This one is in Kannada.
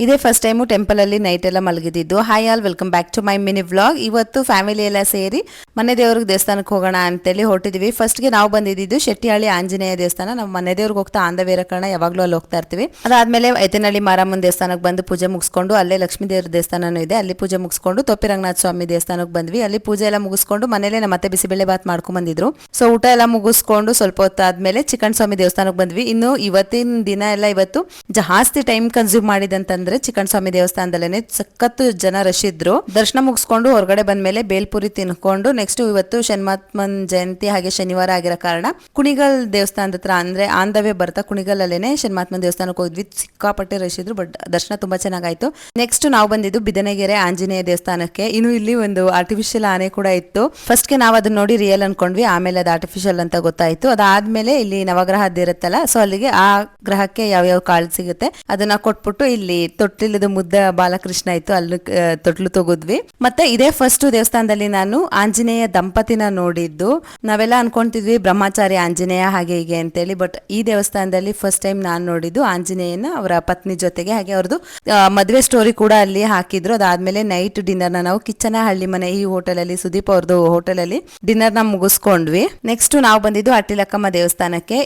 ಇದೇ ಫಸ್ಟ್ ಟೈಮು ಟೆಂಪಲ್ ಅಲ್ಲಿ ನೈಟ್ ಎಲ್ಲ ಮಲಗಿದ್ದು. Hi all, welcome back to my mini vlog. ಇವತ್ತು ಫ್ಯಾಮಿಲಿ ಎಲ್ಲ ಸೇರಿ ಮನೆ ದೇವ್ರಿಗೆ ದೇವಸ್ಥಾನಕ್ಕೆ ಹೋಗೋಣ ಅಂತೇಳಿ ಹೊರಟಿದ್ವಿ. ಫಸ್ಟ್ಗೆ ನಾವು ಬಂದಿದ್ದು ಶೆಟ್ಟಿಹಳ್ಳಿ ಆಂಜನೇಯ ದೇವಸ್ಥಾನ. ನಾವು ಮನೆ ದೇವ್ರಿಗೆ ಹೋಗ್ತಾ ಆಂದ ವೇರ ಕಾರಣ ಯಾವಾಗಲೂ ಅಲ್ಲಿ ಹೋಗ್ತಾ ಇರ್ತೀವಿ. ಅದಾದ್ಮೇಲೆ ಐತನಹಳ್ಳಿ ಮಾರಮ್ಮನ ದೇವಸ್ಥಾನಕ್ಕೆ ಬಂದು ಪೂಜೆ ಮುಗಿಸ್ಕೊಂಡು, ಅಲ್ಲೇ ಲಕ್ಷ್ಮೀ ದೇವ್ರ ದೇವಸ್ಥಾನನೂ ಇದೆ, ಅಲ್ಲಿ ಪೂಜೆ ಮುಗಿಸ್ಕೊಂಡು ತೊಪ್ಪಿ ರಂಗನಾಥ ಸ್ವಾಮಿ ದೇವಸ್ಥಾನಕ್ಕೆ ಬಂದ್ವಿ. ಅಲ್ಲಿ ಪೂಜೆ ಎಲ್ಲ ಮುಗಿಸ್ಕೊಂಡು ಮನೇಲೆ ನಮ್ಮ ಮತ್ತೆ ಬಿಸಿಬೇಳೆ ಬಾತ್ ಮಾಡ್ಕೊಂಡ್ ಬಂದಿದ್ರು. ಸೊ ಊಟ ಎಲ್ಲ ಮುಗಿಸ್ಕೊಂಡು ಸ್ವಲ್ಪ ಹೊತ್ತಾದ್ಮೇಲೆ ಚಿಕ್ಕಣ್ಣ ಸ್ವಾಮಿ ದೇವಸ್ಥಾನಕ್ಕೆ ಬಂದ್ವಿ. ಇನ್ನು ಇವತ್ತಿನ ದಿನ ಎಲ್ಲ ಇವತ್ತು ಜಾಸ್ತಿ ಟೈಮ್ ಕನ್ಸ್ಯೂಮ್ ಮಾಡಿದಂತಂದ್ರೆ ಚಿಕ್ಕಣ್ಣ ಸ್ವಾಮಿ ದೇವಸ್ಥಾನದಲ್ಲೇನೆ ಸಖತ್ತು ಜನ ರಶ್ ಇದ್ರು. ದರ್ಶನ ಮುಗಿಸ್ಕೊಂಡು ಹೊರಗಡೆ ಬಂದ್ಮೇಲೆ ಬೇಲ್ಪುರಿ ತಿನ್ಕೊಂಡು ನೆಕ್ಸ್ಟ್ ಇವತ್ತು ಶನಿಮಾತ್ಮನ್ ಜಯಂತಿ ಹಾಗೆ ಶನಿವಾರ ಆಗಿರೋ ಕಾರಣ ಕುಣಿಗಲ್ ದೇವಸ್ಥಾನದ ಹತ್ರ ಅಂದ್ರೆ ಆಂದವೇ ಬರ್ತಾ ಕುಣಿಗಲ್ ಅಲ್ಲೇನೆ ಶನಿಮಾತ್ಮನ್ ದೇವಸ್ಥಾನಕ್ಕೆ ಹೋದ್ವಿ. ಸಿಕ್ಕಾಪಟ್ಟೆ ರಶ್ ಇದ್ರು, ಬಟ್ ದರ್ಶನ ತುಂಬಾ ಚೆನ್ನಾಗಾಯ್ತು. ನೆಕ್ಸ್ಟ್ ನಾವು ಬಂದಿದ್ದು ಬಿದನಗೆರೆ ಆಂಜನೇಯ ದೇವಸ್ಥಾನಕ್ಕೆ. ಇನ್ನು ಇಲ್ಲಿ ಒಂದು ಆರ್ಟಿಫಿಷಿಯಲ್ ಆನೆ ಕೂಡ ಇತ್ತು. ಫಸ್ಟ್ ಗೆ ನಾವು ಅದನ್ನ ನೋಡಿ ರಿಯಲ್ ಅನ್ಕೊಂಡ್ವಿ, ಆಮೇಲೆ ಅದು ಆರ್ಟಿಫಿಷಿಯಲ್ ಅಂತ ಗೊತ್ತಾಯ್ತು. ಅದಾದ್ಮೇಲೆ ಇಲ್ಲಿ ನವಗ್ರಹ ಇರುತ್ತಲ್ಲ, ಸೊ ಅಲ್ಲಿಗೆ ಆ ಗ್ರಹಕ್ಕೆ ಯಾವ್ಯಾವ ಕಾಳು ಸಿಗುತ್ತೆ ಅದನ್ನ ಕೊಟ್ಬಿಟ್ಟು ಇಲ್ಲಿ ತೊಟ್ಟಿಲದ ಮುದ್ದ ಬಾಲಕೃಷ್ಣ ಇತ್ತು, ಅಲ್ಲಿ ತೊಟ್ಲು ತಗೋದ್ವಿ. ಮತ್ತೆ ಇದೇ ಫಸ್ಟ್ ದೇವಸ್ಥಾನದಲ್ಲಿ ನಾನು ಆಂಜನೇಯ ದಂಪತಿನ ನೋಡಿದ್ದು. ನಾವೆಲ್ಲ ಅನ್ಕೊಂತಿದ್ವಿ ಬ್ರಹ್ಮಚಾರಿ ಆಂಜನೇಯ ಹಾಗೆ ಹೀಗೆ ಅಂತೇಳಿ, ಬಟ್ ಈ ದೇವಸ್ಥಾನದಲ್ಲಿ ಫಸ್ಟ್ ಟೈಮ್ ನಾನ್ ನೋಡಿದ್ದು ಆಂಜನೇಯನ ಅವರ ಪತ್ನಿ ಜೊತೆಗೆ. ಹಾಗೆ ಅವ್ರದ್ದು ಮದುವೆ ಸ್ಟೋರಿ ಕೂಡ ಅಲ್ಲಿ ಹಾಕಿದ್ರು. ಅದಾದ್ಮೇಲೆ ನೈಟ್ ಡಿನ್ನರ್ ನಾವು ಕಿಚ್ಚನ ಹಳ್ಳಿ ಮನೆ ಈ ಹೋಟೆಲ್ ಅಲ್ಲಿ, ಸುದೀಪ್ ಅವ್ರದ್ದು ಹೋಟೆಲ್ ಅಲ್ಲಿ ಡಿನ್ನರ್ ನ ಮುಗಿಸ್ಕೊಂಡ್ವಿ. ನೆಕ್ಸ್ಟ್ ನಾವು ಬಂದಿದ್ದು ಅಟ್ಟಿಲಕ್ಕಮ್ಮ ದೇವಸ್ಥಾನಕ್ಕೆ.